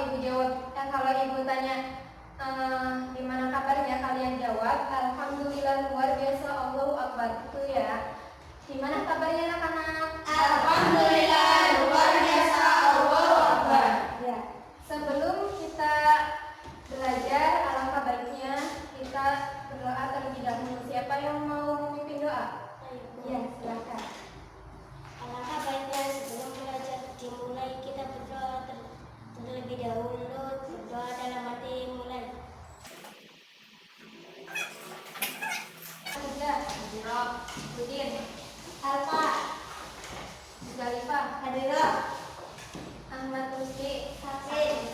ibu jawab, kalau ibu tanya gimana kabarnya, kalian jawab alhamdulillah luar biasa, Allahu Akbar, itu ya. Gimana kabarnya anak-anak? Alhamdulillah luar biasa, Allahu Akbar. Ya. Sebelum kita belajar, alangkah baiknya kita berdoa terlebih dahulu. Siapa yang mau memimpin doa? Ya, silakan. Alangkah baiknya sebelum belajar dimulai kita berdoa terlebih dahulu. Berdoa dalam hati mulai. Hadirah, Budin, Alfa, Zalifah, Hadirah, Ahmad Rusdi, Hafiz.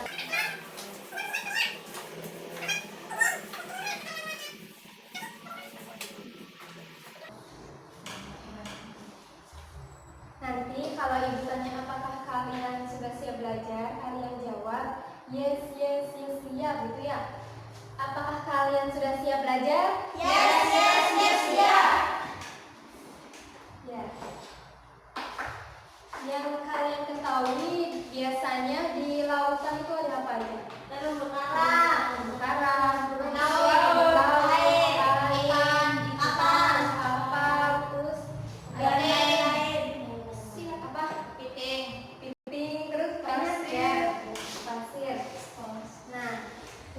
Nanti kalau ibu tanya apakah kalian sudah siap belajar, kalian jawab yes, yes, yes, siap gitu ya. Apakah kalian sudah siap belajar? Yes, yes, yes, siap. Ya. Yang kalian ketahui biasanya di lautan itu ada apa aja? Terumbu karang, Terumbu karang, laut, air, ikan, ikan, kapal, terus lain, apa? Piting, terus banyak ya. Pasir. Nah,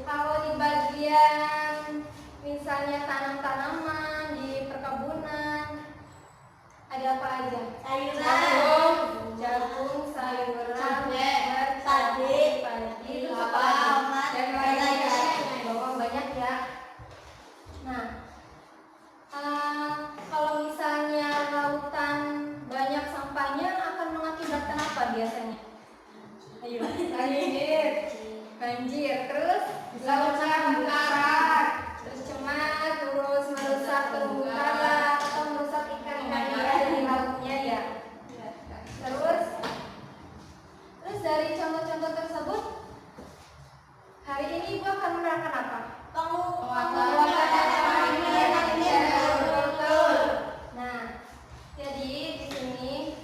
kalau di bagian misalnya tanam-tanaman di perkebunan ada apa aja? sayuran, Jagung, sayuran, padi, kelapa, dan lainnya. Bawang banyak ya. Nah, kalau misalnya lautan banyak sampahnya akan mengakibatkan apa biasanya? Ayo, banjir, terus lautnya berkarat, terus cemar, terus merusak terumbu karang atau merusak ikan-ikan yang ada di lautnya ya. Terus dari contoh-contoh tersebut, hari ini ibu akan menerangkan apa? Nah, jadi di sini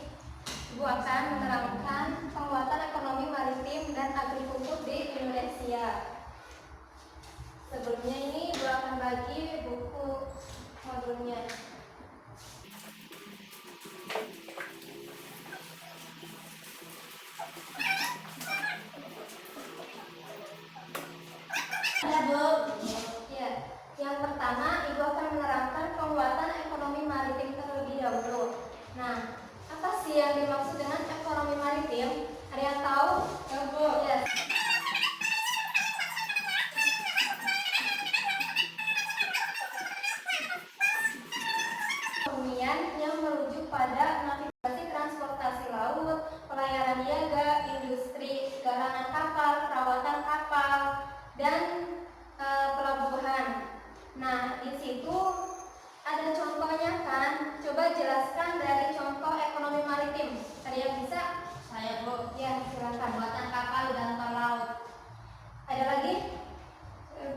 ibu akan menerangkan penguatan ekonomi maritim dan agrikultur di Indonesia. Sebelumnya ini ibu akan bagi buku modulnya. Ya, yang pertama ibu akan menerangkan penguatan ekonomi maritim terlebih dahulu. Nah, apa sih yang dimaksud dengan ekonomi maritim? Ada yang tahu? Ya. Perekonomian yang merujuk pada navigasi transportasi laut, pelayaran niaga, industri, garangan kapal, perawatan kapal, dan pelabuhan. Nah, di situ ada contohnya kan? Coba jelaskan dari contoh ekonomi maritim. Ada yang bisa? Saya, Bu. Ya, silakan. Buatan kapal dan tol laut. Ada lagi?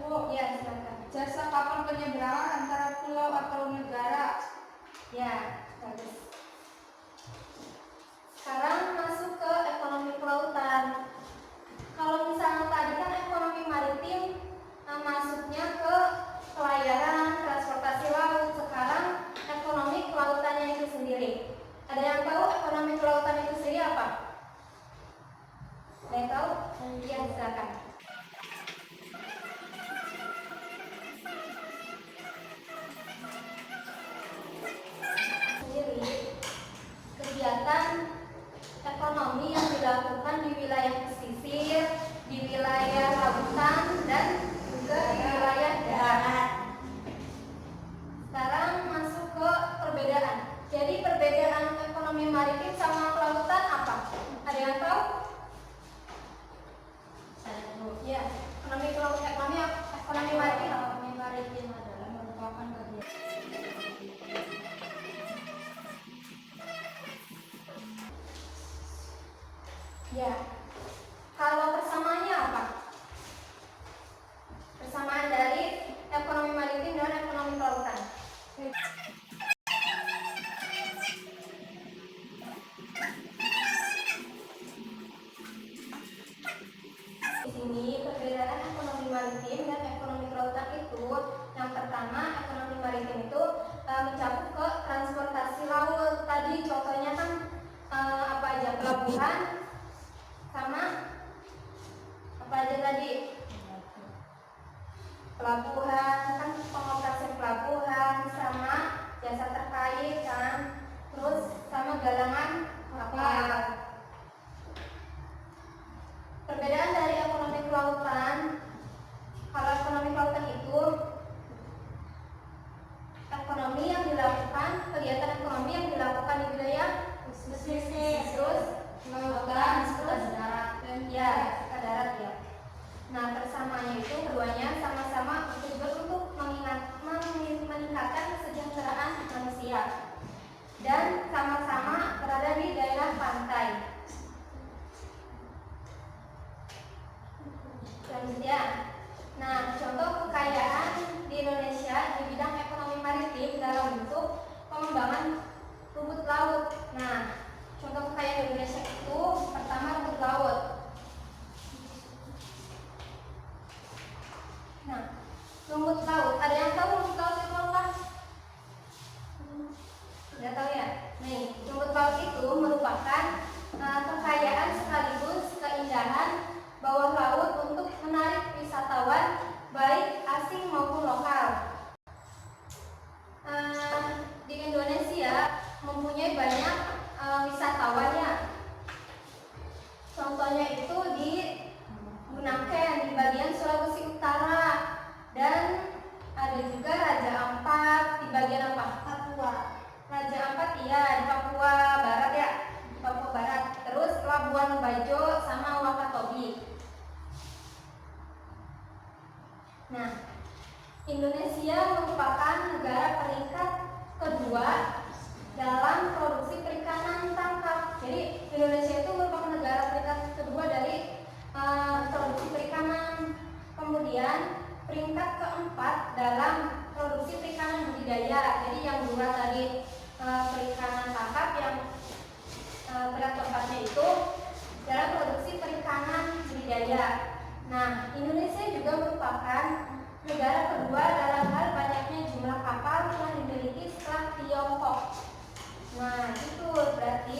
Bu, Ya, silakan. jasa kapal penyeberangan antara pulau atau negara. Ya, bagus. Sekarang masuk ke ekonomi kelautan. Kalau misalnya tadi kan ekonomi maritim masuknya ke pelayaran, transportasi laut. Sekarang ekonomi kelautannya itu sendiri. Ada yang tahu ekonomi kelautan itu sendiri apa? Ada yang tahu? Iya, silakan. Sendiri kegiatan ekonomi yang dilakukan di wilayah pesisir, di wilayah lautan, dan juga di wilayah darat. Sekarang masuk ke perbedaan. Jadi perbedaan ekonomi maritim sama kelautan apa? Ada yang tahu? Ya, ekonomi kelautan, ekonomi maritim. Ekonomi maritim adalah merupakan kegiatan Ya, sini perbedaan ekonomi maritim dan ekonomi kelautan itu, yang pertama ekonomi maritim itu mencakup ke transportasi laut. Tadi contohnya kan apa aja, pelabuhan sama apa aja tadi, pelabuhan kan, pengoperasian pelabuhan sama jasa terkait kan, terus sama galangan kapal. Perbedaan dari ekonomi kelautan, kalau ekonomi kelautan itu ekonomi yang dilakukan, kegiatan ekonomi yang dilakukan di wilayah pesisir, terus lautan, terus darat, dan ya darat ya. Nah, persamaannya itu keduanya sama-sama bertujuan untuk meningkatkan kesejahteraan manusia dan sama-sama berada di daerah pantai. Selanjutnya, nah contoh kekayaan di Indonesia di bidang ekonomi maritim dalam bentuk pengembangan rumput laut. Nah, contoh kekayaan di Indonesia itu pertama rumput laut. Nah, rumput laut, ada yang tahu rumput laut itu apa? Tidak tahu ya? Nih, rumput laut itu merupakan kekayaan sekaligus keindahan bawah laut untuk menarik wisatawan baik asing maupun lokal. Di Indonesia mempunyai banyak wisatawannya. Contohnya itu di Bunaken di bagian Sulawesi Utara, dan ada juga Raja Ampat di bagian apa? Papua. Raja Ampat iya di Papua Barat ya, di Papua Barat. Terus Labuan Bajo sama Wakatobi. Nah, Indonesia merupakan negara peringkat kedua dalam produksi perikanan tangkap. Jadi Indonesia itu merupakan negara peringkat kedua dari produksi perikanan. Kemudian peringkat keempat dalam produksi perikanan budidaya. Jadi yang dua tadi perikanan tangkap, yang peringkat keempatnya itu dalam produksi perikanan budidaya. Nah, Indonesia juga merupakan negara kedua dalam hal banyaknya jumlah kapal yang dimiliki setelah Tiongkok. Nah, itu berarti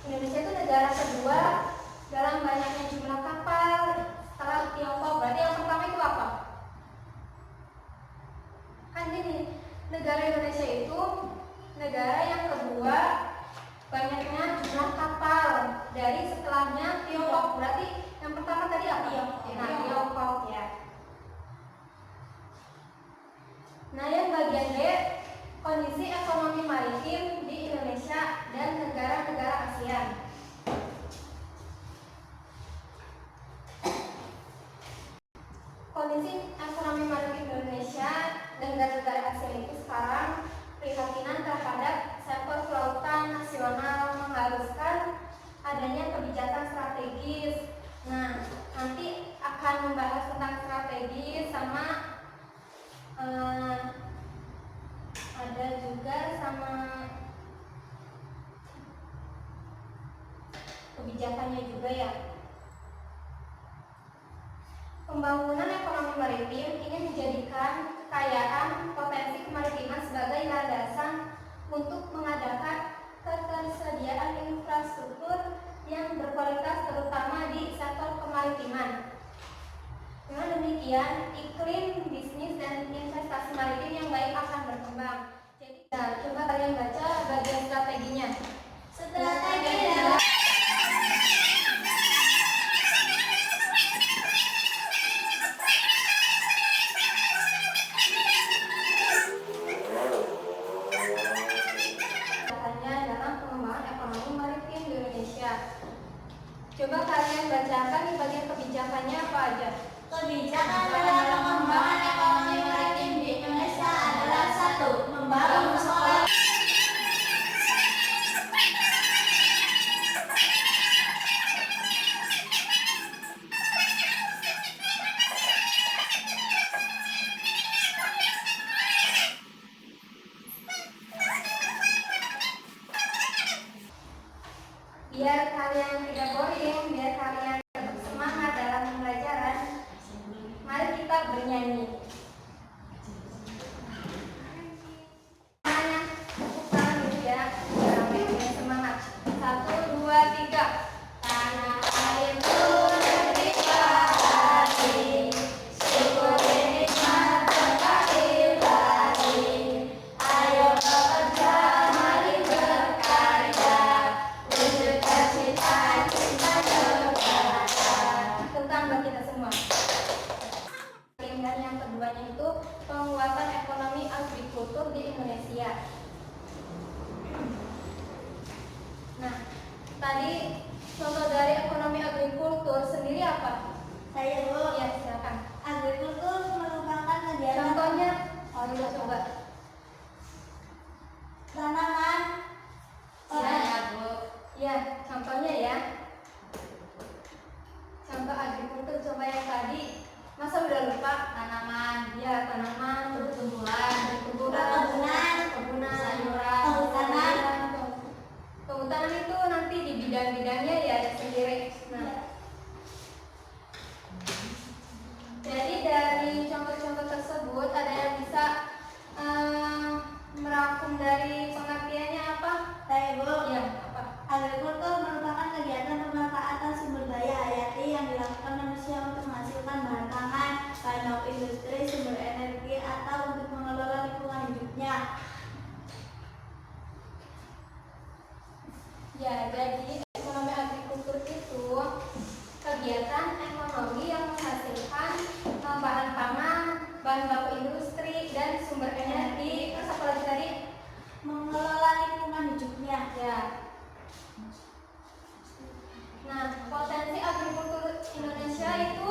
Indonesia itu negara kedua dalam banyaknya jumlah kapal setelah Tiongkok. Berarti yang pertama itu apa? Kan ini negara Indonesia itu negara yang kedua banyaknya jumlah kapal dari setelahnya Tiongkok. Berarti yang pertama tadi apa? Nah, Tiongkok ya. Nah, yang bagian B, kondisi ekonomi maritim di Indonesia dan negara-negara ASEAN. Kondisi ekonomi maritim Indonesia dan negara-negara ASEAN itu sekarang prihatinan terhadap sektor kelautan nasional mengharuskan adanya kebijakan strategis. Nah, nanti akan membahas tentang strategi sama ada juga sama kebijakannya juga ya. Pembangunan ekonomi maritim ini menjadikan kekayaan potensi kemaritiman sebagai landasan untuk mengadakan ketersediaan infrastruktur yang berkualitas terutama di sektor kemaritiman. Dengan demikian, iklim bisnis dan investasi maritim yang baik akan berkembang. Jadi, coba kalian baca bagian strateginya. Strategi adalah dalam pengembangan ekonomi maritim di Indonesia. Coba kalian bacakan di bagian kebijakannya apa aja. Kebijakan dalam pengembangan ekonomi maritim di Indonesia adalah apa? Saya Bu. Iya, silakan. Agrikultur merupakan kegiatan Contohnya, coba. tanaman. Ya, Bu. Ya, contohnya ya. Contoh agrikultur, coba yang tadi. Masa udah lupa? Tanaman. Ya, tanaman, tumbuhan, kebunan, sayuran, kehutanan itu nanti di bidang-bidangnya ya ada sendiri. Nah, jadi dari contoh-contoh tersebut ada yang bisa merangkum dari pengertiannya apa? Saya Bu. Ya, apa? Agrikultur merupakan kegiatan pemanfaatan sumber daya hayati yang dilakukan manusia untuk menghasilkan bahan pangan, bahan baku industri, sumber energi, atau untuk mengelola lingkungan hidupnya. Ya, jadi ekonomi agrikultur itu kegiatan ekonomi yang menghasilkan bahan pangan, bahan baku industri, dan sumber energi. Terus apa lagi tadi? Mengelola lingkungan hidupnya. Ya. Nah, potensi agrikultur Indonesia itu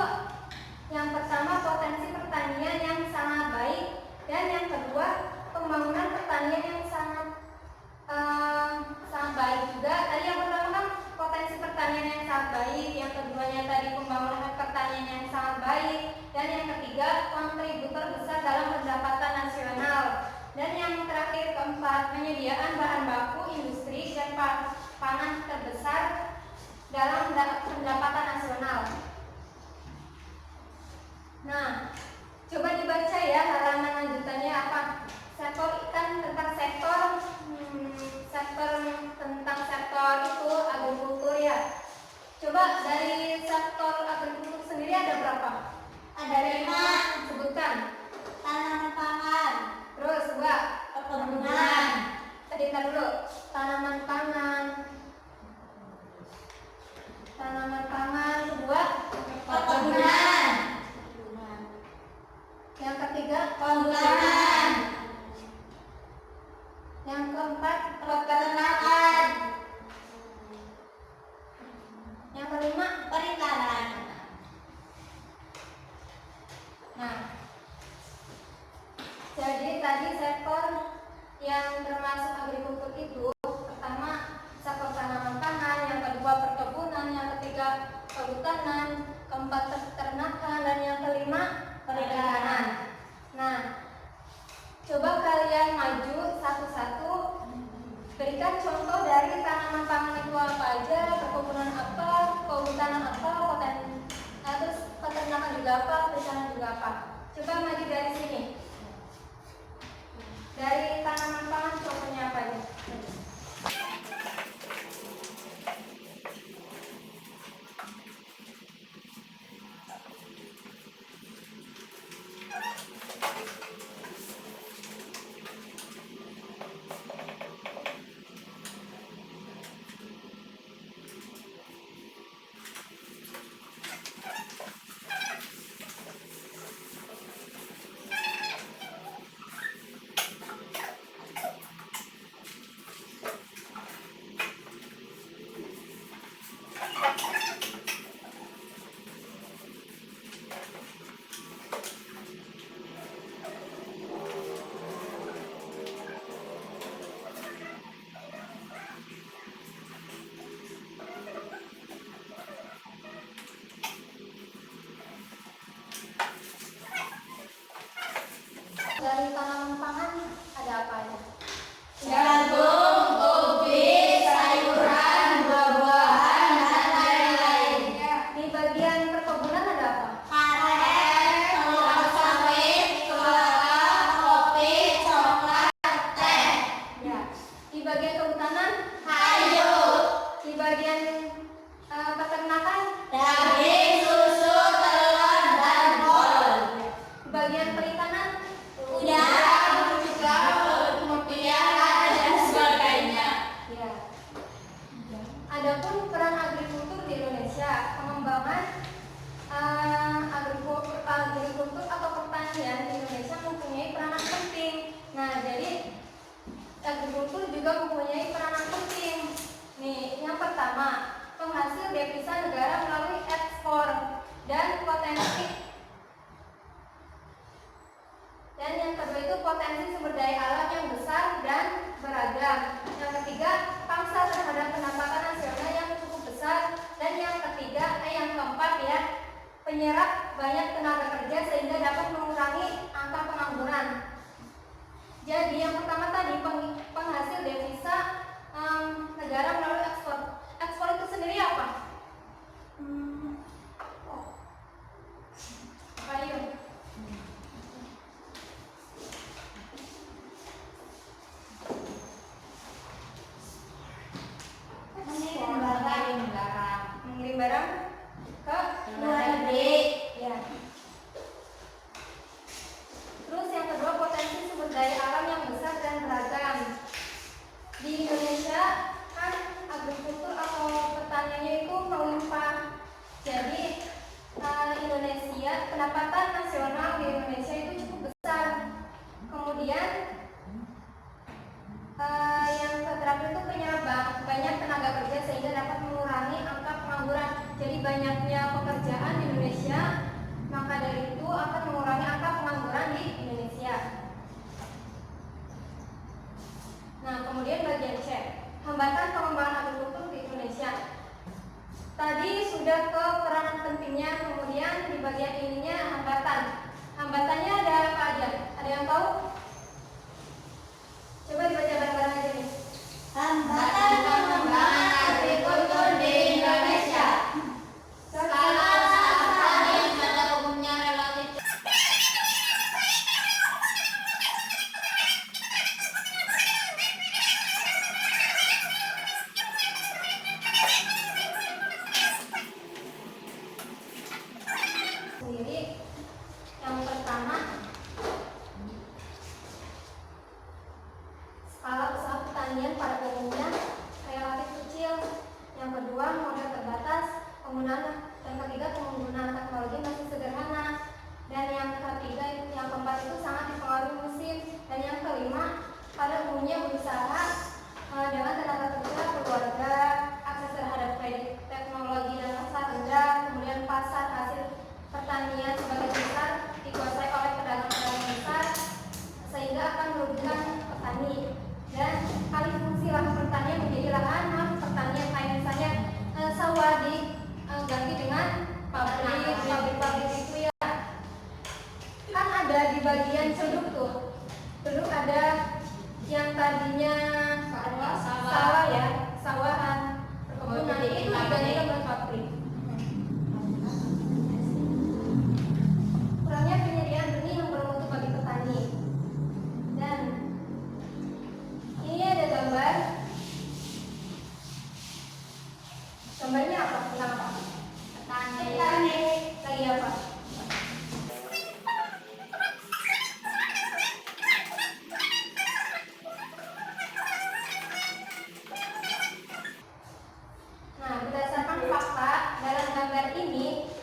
yang pertama potensi pertanian yang sangat baik, dan yang kedua pembangunan pertanian yang sangat baik juga. Tadi yang pertama kan potensi pertanian yang sangat baik, yang keduanya tadi pembangunan pertanian yang sangat baik, dan yang ketiga kontributor besar dalam pendapatan nasional, dan yang terakhir keempat penyediaan bahan baku industri dan pangan terbesar dalam pendapatan nasional. Nah, coba dibaca ya halaman lanjutannya apa. Sektor ikan tentang sektor tentang sektor itu agrikultur ya. Coba dari sektor agrikultur sendiri ada berapa? Ada 5. Sebutkan. Tanaman pangan. Terus dua. Perkebunan. Tadi kita dulu. Tanaman pangan. Kedua. Perkebunan. Yang ketiga. Kehutanan. Yang keempat. Peternakan. Yang kelima. Perikanan. Nah, jadi tadi sektor yang termasuk agrikultur itu pertama sektor tanaman pangan, yang kedua perkebunan, yang ketiga kehutanan, keempat peternakan, dan yang kelima perikanan. Nah, coba kalian maju satu-satu, berikan contoh dari tanaman pangan itu apa aja, perkebunan apa, kehutanan apa, terus peternakan juga apa, perikanan juga apa. Coba maju dari sini. Dari tanaman pangan contohnya apa aja? Dari tanaman pangan ada apa aja? Jagung, ubi, sayuran, buah-buahan, dan lain-lain. Di bagian perkebunan ada apa? Karet, kelapa sawit, kelapa, kopi, coklat, teh. Ya. Di bagian kehutanan, Kayu, di bagian peternakan, daging, susu, telur, dan kol. di bagian perikanan, Udang, juga kemudian dan sebagainya. ya. Adapun peran agrikultur di Indonesia, pengembangan agrikultur atau pertanian di Indonesia mempunyai peranan penting. Nah, jadi agrikultur juga mempunyai peranan penting. Nih, yang pertama, penghasil devisa negara melalui ekspor. menyerap banyak tenaga kerja sehingga dapat mengurangi angka pengangguran. Jadi yang pertama tadi penghasil devisa negara melalui ekspor. Ekspor itu sendiri apa? Ayo. Mengirim barang ke luar negeri. Ya. Terus yang kedua, potensi sumber daya alam yang besar dan beragam. Di Indonesia kan agrikultur atau pertaniannya itu melimpah. Jadi Indonesia, pendapatan nasional di Indonesia itu cukup besar. Kemudian yang terakhir itu penyerap banyak tenaga kerja sehingga dapat mengurangi angka pengangguran. Jadi banyaknya pekerjaan di Indonesia, maka dari itu akan mengurangi angka pengangguran di Indonesia. Nah, kemudian bagian C, hambatan pengembangan agrikultur di Indonesia. Tadi sudah ke peranan pentingnya, kemudian di bagian ininya hambatan. Hambatannya ada apa aja? Ada yang tahu? Coba dibaca bareng-bareng aja nih. Hambatan pengembangan agrikultur di Indonesia. Skala usaha petani pada umumnya relatif Sendiri yang pertama, skala usaha pertanian pada umumnya relatif kecil. Yang kedua, modal terbatas. Yang ketiga, penggunaan teknologi masih sederhana. Dan yang ketiga, yang keempat itu sangat dipengaruhi musim. Dan yang kelima, pada umumnya berusaha dengan tenaga kerja keluarga, akses terhadap kredit, teknologi dan pasar rendah, kemudian pasar hasil pertanian sebagai besar dikuasai oleh pedagang-pedagang besar sehingga akan merugikan petani. Dan alih fungsi lahan pertanian menjadi lahan pertanian, kayak misalnya sawah diganti dengan pabrik itu ya. Kan ada di bagian ceruk tuh. Ceruk ada yang tadinya sawah ya, sawahan, perkebunan itu diganti dengan pabrik. Kurangnya penyediaan benih yang bermutu bagi petani. Dan ini ada gambar. Gambarnya apa? Tentang apa? Petani. Lagi apa? Nah, berdasarkan fakta dalam gambar ini,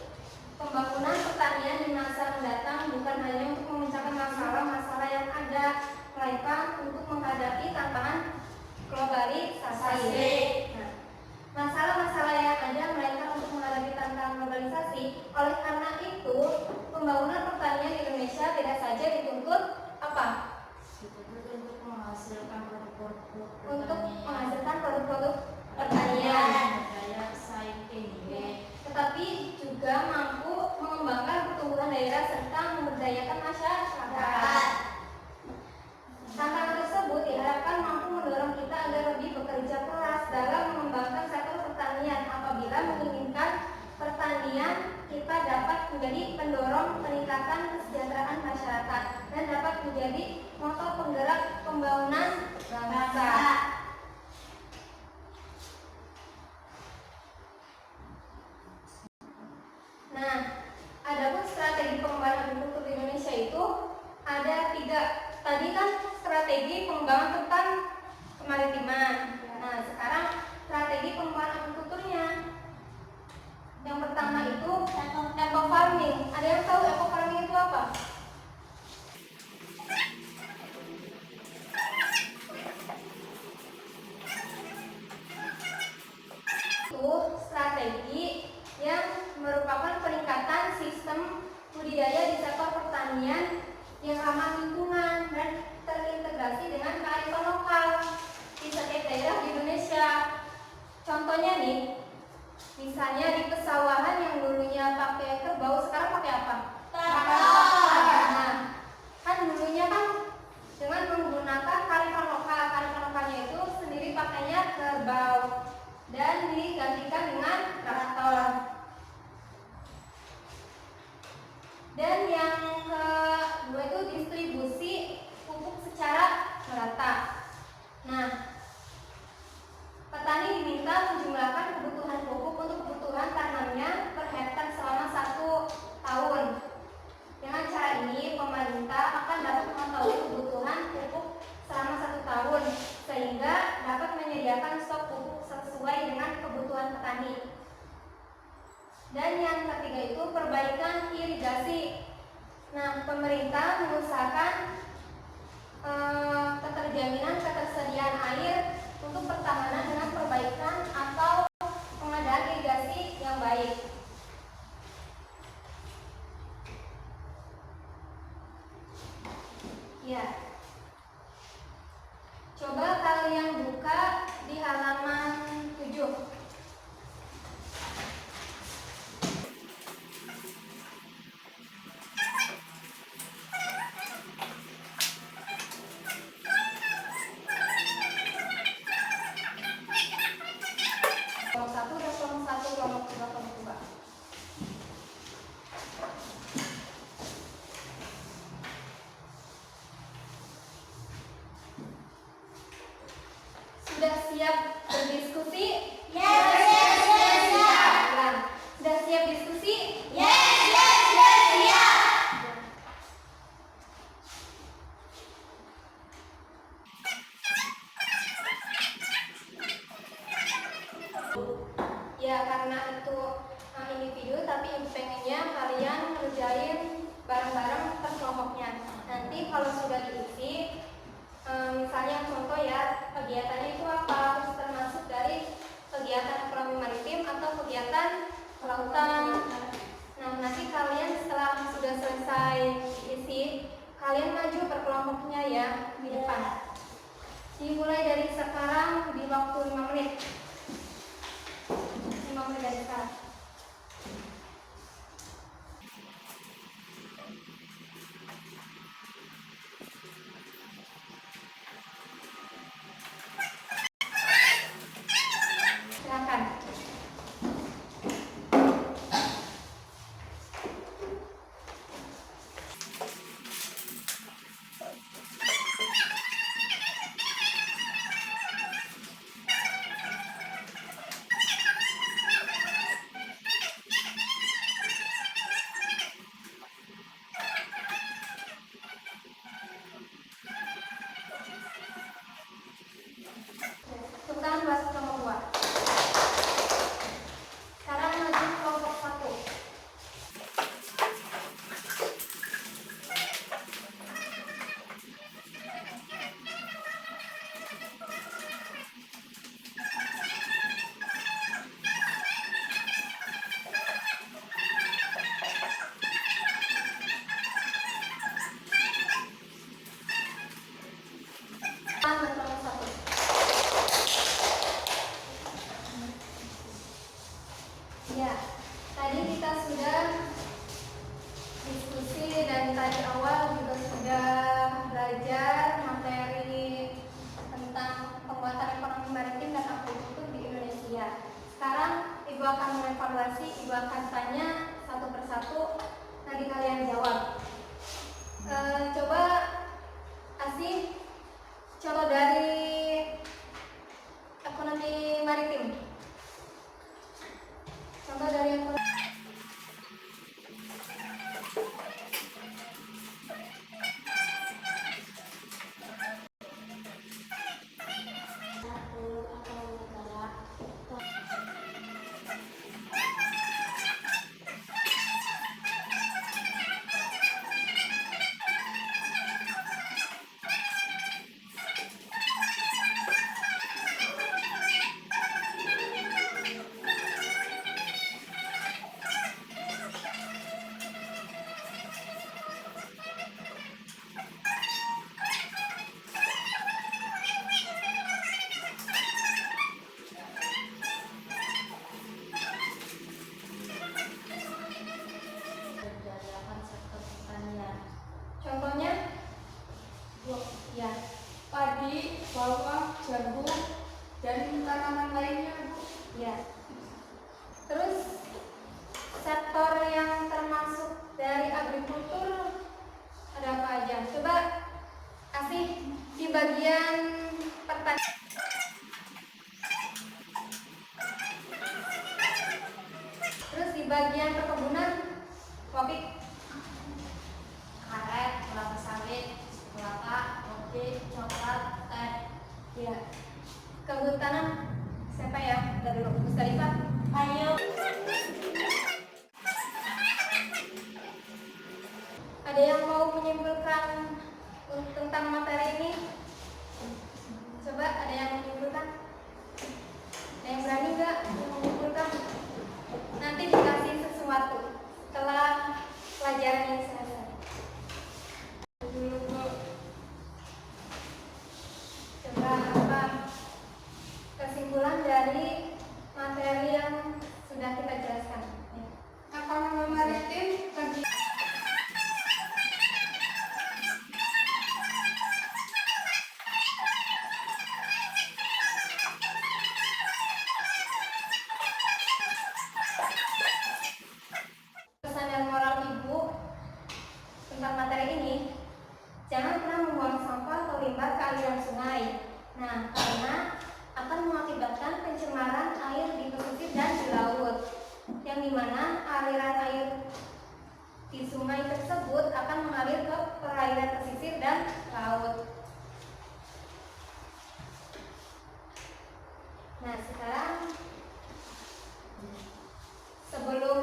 pembangunan pertanian di masa mendatang bukan hanya untuk memecahkan masalah-masalah yang ada, melainkan untuk menghadapi tantangan globalisasi. Nah, masalah-masalah yang ada melainkan untuk menghadapi tantangan globalisasi. Oleh karena itu, pembangunan pertanian di Indonesia tidak saja dituntut apa? untuk menghasilkan produk-produk Untuk menghasilkan produk-produk pertanian, daya saing tinggi, tetapi juga mampu mengembangkan pertumbuhan daerah serta memberdayakan masyarakat. Tantangan tersebut diharapkan mampu mendorong kita agar lebih bekerja keras dalam mengembangkan sektor pertanian. Apabila menginginkan pertanian kita dapat menjadi pendorong peningkatan kesejahteraan masyarakat dan dapat menjadi motor penggerak pembangunan bangsa. Nah, adapun strategi pengembangan agrikultur di Indonesia itu ada 3. Tadi kan strategi pengembangan tentang kemaritiman. Nah, sekarang strategi pengembangan agrikulturnya. Yang pertama itu eco farming. Ada yang tahu eco farming itu apa? Itu strategi yang merupakan peningkatan sistem budidaya di sektor pertanian yang ramah lingkungan dan terintegrasi dengan kearifan lokal di setiap daerah di Indonesia. Contohnya nih, misalnya di pesawahan yang dulunya pakai kerbau Dan yang kedua itu distribusi pupuk secara merata. Nah, petani diminta menjumlahkan kebutuhan pupuk untuk kebutuhan tanamnya per hektar selama 1 tahun. Dengan cara ini, pemerintah akan dapat mengetahui kebutuhan pupuk selama 1 tahun, sehingga dapat menyediakan stok pupuk sesuai dengan kebutuhan petani. Dan yang ketiga itu perbaikan irigasi. Nah, pemerintah mengusahakan ketersediaan air untuk pertahanan dengan perbaikan atau pengadaan irigasi yang baik. Ya. Coba kalian buka di halaman 7. Kelompok 1 dan kelompok 1, kelompok 2, kelompok 2. kopi? Karet, kelapa sawit, kelapa, kopi, coklat, teh. Ya. Kehutanan siapa ya? Dari Mustalifah. Ayo. Ada yang mau menyimpulkan tentang materi ini? Coba ada yang menyimpulkan? Ada yang berani nggak menyimpulkan? Nanti dikasih sesuatu setelah pelajaran ini selesai. Dulu Bu. Coba apa kesimpulan dari materi yang sudah kita jelaskan? Ekonomi maritim terdiri Pesan dan moral Ibu tentang materi ini, jangan pernah membuang sampah atau limbah ke aliran sungai. Nah, karena akan mengakibatkan pencemaran air di pesisir dan di laut, yang dimana aliran air di sungai tersebut akan mengalir ke perairan pesisir dan laut. Nah, sekarang sebelum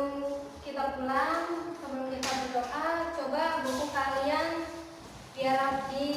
kita pulang, sebelum kita berdoa, coba buku kalian biar rapi,